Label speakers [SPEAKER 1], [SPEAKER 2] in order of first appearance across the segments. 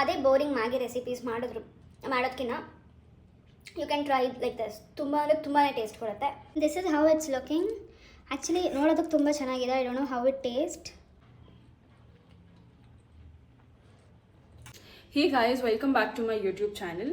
[SPEAKER 1] ಅದೇ boring Maggi recipes ಮಾಡೋದಕ್ಕಿಂತ you can try like this. ತುಂಬ ಅಂದರೆ ತುಂಬಾ ಟೇಸ್ಟ್ ಕೊಡುತ್ತೆ. This is how it's looking. Actually ನೋಡೋದಕ್ಕೆ ತುಂಬ ಚೆನ್ನಾಗಿದೆ. I don't know how it taste.
[SPEAKER 2] Hey guys, welcome back to my YouTube channel.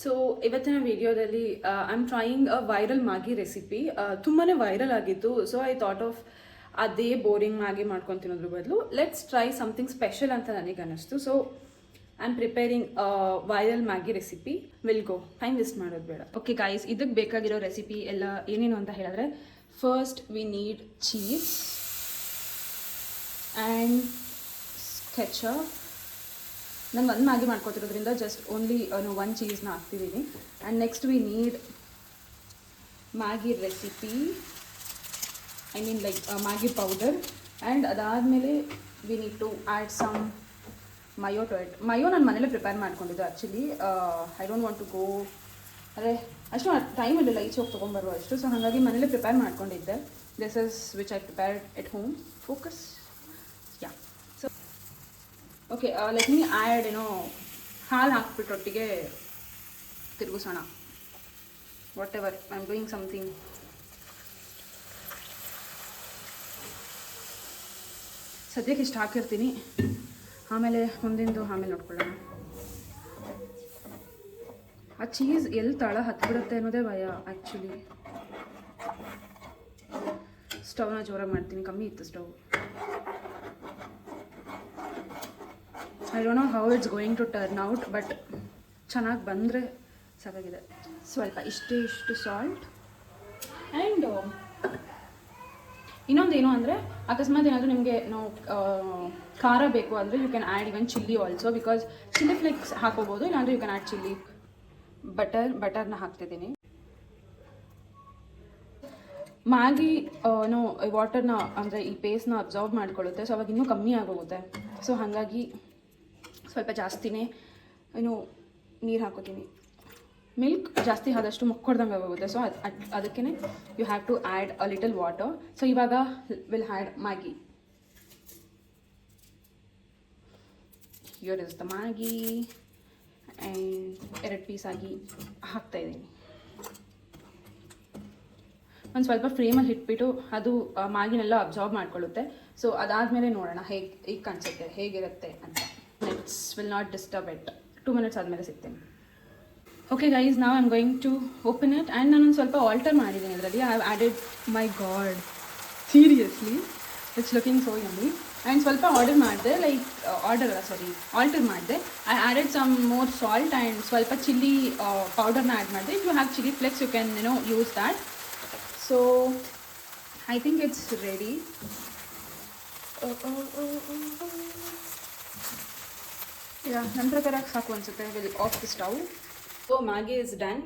[SPEAKER 2] So ಇವತ್ತಿನ ವಿಡಿಯೋದಲ್ಲಿ I am trying a viral Maggi recipe. ತುಂಬಾ ವೈರಲ್ ಆಗಿತ್ತು. ಸೊ ಐ ಥಾಟ್ ಆಫ್ ಅದೇ boring Maggi ಮಾಡ್ಕೊಂಡು ತಿನ್ನೋದ್ರ ಬದಲು ಲೆಟ್ಸ್ ಟ್ರೈ ಸಮಥಿಂಗ್ ಸ್ಪೆಷಲ್ ಅಂತ ನನಗೆ ಅನ್ನಿಸ್ತು. So I am preparing viral Maggi recipe. Will go. Time waste ಮಾಡೋದು ಬೇಡ. ಓಕೆ ಗಾಯ್ಸ್, ಇದಕ್ಕೆ ಬೇಕಾಗಿರೋ ರೆಸಿಪಿ ಎಲ್ಲ ಏನೇನು ಅಂತ ಹೇಳಿದ್ರೆ, first we need cheese and ketchup. ನಾನು ಒಂದು ಮ್ಯಾಗಿ ಮಾಡ್ಕೊತಿರೋದ್ರಿಂದ ಜಸ್ಟ್ ಓನ್ಲಿ ಒಂದು ಚೀಸ್ನ ಹಾಕ್ತಿದ್ದೀನಿ. And next we need Maggi recipe, I mean like Maggi powder. And ಅದಾದಮೇಲೆ we need to add some mayo to it. Mayo ನಾನು ಮನೇಲೆ ಪ್ರಿಪೇರ್ ಮಾಡ್ಕೊಂಡಿದ್ದು. Actually I don't want to go, ಅಂದರೆ ಅಷ್ಟು ಟೈಮ್ ಇರಲಿಲ್ಲ ಈಚೆ ಹೋಗಿ ತೊಗೊಂಬರುವ ಅಷ್ಟು. ಸೊ ಹಾಗಾಗಿ ಮನೇಲೆ ಪ್ರಿಪೇರ್ ಮಾಡ್ಕೊಂಡಿದ್ದೆ. This is which I prepared at home. Focus. Yeah. So okay, let me add ಹಾಲು ಹಾಕ್ಬಿಟ್ಟು ಒಟ್ಟಿಗೆ ತಿರುಗಿಸೋಣ. Whatever I am doing something. ಸದ್ಯಕ್ಕೆ ಇಷ್ಟು ಹಾಕಿರ್ತೀನಿ, ಆಮೇಲೆ ಮುಂದಿಂದು ಆಮೇಲೆ ನೋಡ್ಕೊಳ್ಳೋಣ. ಆ ಚೀಸ್ ಎಲ್ಲಿ ತಳ ಹತ್ಬಿಡುತ್ತೆ ಅನ್ನೋದೇ ಭಯ ಆ್ಯಕ್ಚುಲಿ. ಸ್ಟವ್ನ ಜೋರಾಗಿ ಮಾಡ್ತೀನಿ, ಕಮ್ಮಿ ಇತ್ತು stove. I don't know how it's going to turn out, but ಚೆನ್ನಾಗಿ ಬಂದರೆ ಸಾಕಾಗಿದೆ. ಸ್ವಲ್ಪ ಇಷ್ಟು ಸಾಲ್ಟ್. ಆ್ಯಂಡ್ ಇನ್ನೊಂದೇನು ಅಂದರೆ, ಅಕಸ್ಮಾತ್ ಏನಾದರೂ ನಿಮಗೆ ಖಾರ ಬೇಕು ಅಂದರೆ you can add even chilli also, because chilli flakes ಹಾಕೋಬೋದು. ಇಲ್ಲಾಂದರೆ ಯು ಕ್ಯಾನ್ ಆ್ಯಡ್ ಚಿಲ್ಲಿ. ಬಟರ್ನ ಹಾಕ್ತಿದ್ದೀನಿ. ಮ್ಯಾಗಿ ವಾಟರ್ನ ಅಂದರೆ ಈ ಪೇಸ್ಟ್ನ ಅಬ್ಸರ್ವ್ ಮಾಡ್ಕೊಳ್ಳುತ್ತೆ. ಸೊ ಅವಾಗ ಇನ್ನೂ ಕಮ್ಮಿ ಆಗೋಗುತ್ತೆ. ಸೊ ಹಾಗಾಗಿ ಸ್ವಲ್ಪ ಜಾಸ್ತಿನೇ ನೀರು ಹಾಕೋತೀನಿ. ಮಿಲ್ಕ್ ಜಾಸ್ತಿ ಆದಷ್ಟು ಮುಕ್ಕೊಡ್ದಂಗೆ ಆಗೋಗುತ್ತೆ. ಸೊ ಅದಕ್ಕೇ you have to add a little water. So ಇವಾಗ will add Maggi. Here is the Maggi. And 2 piece ಆಗಿ ಹಾಕ್ತಾಯಿದ್ದೀನಿ. ಒಂದು ಸ್ವಲ್ಪ ಫ್ಲೇಮಲ್ಲಿ ಇಟ್ಬಿಟ್ಟು ಅದು ಮ್ಯಾಗಿನೆಲ್ಲ ಅಬ್ಸರ್ವ್ ಮಾಡ್ಕೊಳ್ಳುತ್ತೆ. ಸೊ ಅದಾದಮೇಲೆ ನೋಡೋಣ ಹೇಗೆ ಕಾಣಿಸುತ್ತೆ, ಹೇಗಿರುತ್ತೆ ಅಂತ. Let's will not disturb it. 2 minutes ಆದಮೇಲೆ ಸಿಗ್ತೇನೆ. ಓಕೆ ಗೈಸ್, ನಾವು I am going to open it. And ನಾನೊಂದು ಸ್ವಲ್ಪ ಆಲ್ಟರ್ ಮಾಡಿದ್ದೀನಿ ಇದರಲ್ಲಿ. I have added, my god seriously it's looking so yummy. And ಸ್ವಲ್ಪ ಆಲ್ಟರ್ ಮಾಡಿದೆ. I added some more salt and ಸ್ವಲ್ಪ ಚಿಲ್ಲಿ ಪೌಡರ್ನ ಆ್ಯಡ್ ಮಾಡಿದೆ. If you have chilli flakes you can use that. So I think it's ready. Yeah, ನನ್ನ ಪ್ರಕಾರ ಸಾಕು ಅನಿಸುತ್ತೆ. Will off the stove. So Maggi is done.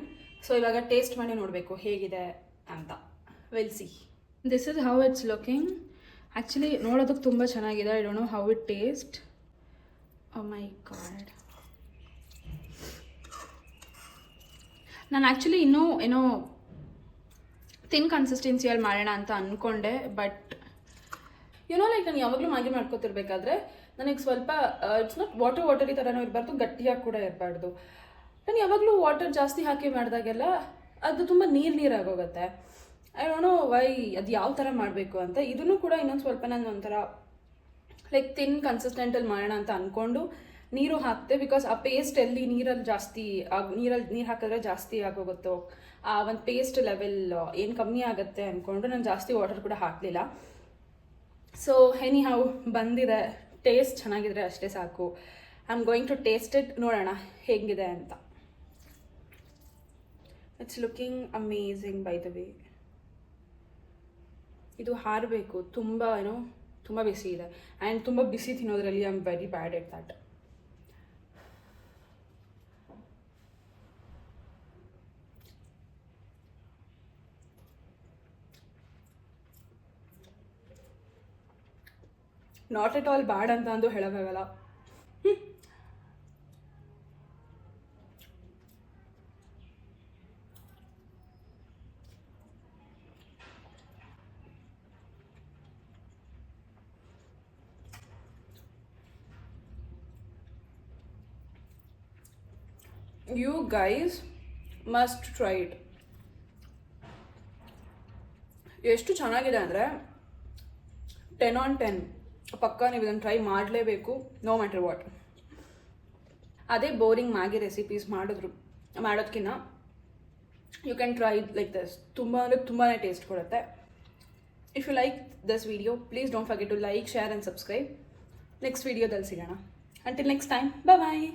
[SPEAKER 2] So ಇವಾಗ taste ಮಾಡಿ ನೋಡಬೇಕು ಹೇಗಿದೆ ಅಂತ. Will see. This is how it's looking. Actually ನೋಡೋದಕ್ಕೆ ತುಂಬ ಚೆನ್ನಾಗಿದೆ. I don't know how it taste. Oh my god. ನಾನು ಆ್ಯಕ್ಚುಲಿ ಇನ್ನೂ ಥಿನ್ ಕನ್ಸಿಸ್ಟೆನ್ಸಿಯಲ್ಲಿ ಮಾಡೋಣ ಅಂತ ಅಂದ್ಕೊಂಡೆ. ಬಟ್ ಲೈಕ್ ನಾನು ಯಾವಾಗಲೂ ಮ್ಯಾಗಿ ಮಾಡ್ಕೊತಿರ್ಬೇಕಾದ್ರೆ ನನಗೆ ಸ್ವಲ್ಪ ಇಟ್ಸ್ ನಾಟ್ ವಾಟರ್ ಈ ಥರನೂ ಇರಬಾರ್ದು, ಗಟ್ಟಿಯಾಗಿ ಕೂಡ ಇರಬಾರ್ದು. ನಾನು ಯಾವಾಗಲೂ ವಾಟರ್ ಜಾಸ್ತಿ ಹಾಕಿ ಮಾಡಿದಾಗೆಲ್ಲ ಅದು ತುಂಬ ನೀರಾಗೋಗುತ್ತೆ. ಐ ಡೋಂಟ್ ನೋ ವೈ, ಅದು ಯಾವ ಥರ ಮಾಡಬೇಕು ಅಂತ. ಇದನ್ನು ಕೂಡ ಇನ್ನೊಂದು ಸ್ವಲ್ಪ ನಾನು ಒಂಥರ ಲೈಕ್ ಥಿನ್ ಕನ್ಸಿಸ್ಟೆಂಟಲ್ಲಿ ಮಾಡೋಣ ಅಂತ ಅಂದ್ಕೊಂಡು ನೀರು ಹಾಕ್ತೆ. ಬಿಕಾಸ್ ಆ ಪೇಸ್ಟ್ ಎಲ್ಲಿ ನೀರು ಹಾಕಿದ್ರೆ ಜಾಸ್ತಿ ಆಗೋಗುತ್ತೋ, ಆ ಒಂದು ಪೇಸ್ಟ್ ಲೆವೆಲ್ ಏನು ಕಮ್ಮಿ ಆಗುತ್ತೆ ಅಂದ್ಕೊಂಡು ನಾನು ಜಾಸ್ತಿ ವಾಟರ್ ಕೂಡ ಹಾಕಲಿಲ್ಲ. ಸೊ ಎನಿ ಹೌ ಬಂದಿದೆ. ಟೇಸ್ಟ್ ಚೆನ್ನಾಗಿದ್ರೆ ಅಷ್ಟೇ ಸಾಕು. I am going to taste it. ನೋಡೋಣ ಹೇಗಿದೆ ಅಂತ. It's looking amazing by the way. ಇದು ಹಾರಬೇಕು. ತುಂಬ ಬಿಸಿ ಇದೆ. ಆ್ಯಂಡ್ ತುಂಬ ಬಿಸಿ ತಿನ್ನೋದ್ರಲ್ಲಿ I am very bad at that. Not at all bad ಅಂತ ಅಂದು ಹೇಳೋಕ್ಕಾಗಲ್ಲ. You guys must try it. ಎಷ್ಟು ಚೆನ್ನಾಗಿದೆ ಅಂದರೆ 10 on 10. ಪಕ್ಕ ನೀವು ಇದನ್ನು ಟ್ರೈ ಮಾಡಲೇಬೇಕು, ನೋ ಮ್ಯಾಟರ್ ವಾಟ್. ಅದೇ ಬೋರಿಂಗ್ ಮ್ಯಾಗಿ ರೆಸಿಪೀಸ್ ಮಾಡೋದಕ್ಕಿಂತ you can try like this. ತುಂಬ ಅಂದರೆ ತುಂಬಾ ಟೇಸ್ಟ್ ಕೊಡುತ್ತೆ. If you like this video please don't forget to like, share and subscribe. Next ವಿಡಿಯೋದಲ್ಲಿ ಸಿಗೋಣ. ಅಂಟಿಲ್ ನೆಕ್ಸ್ಟ್ ಟೈಮ್, ಬಾಯ್.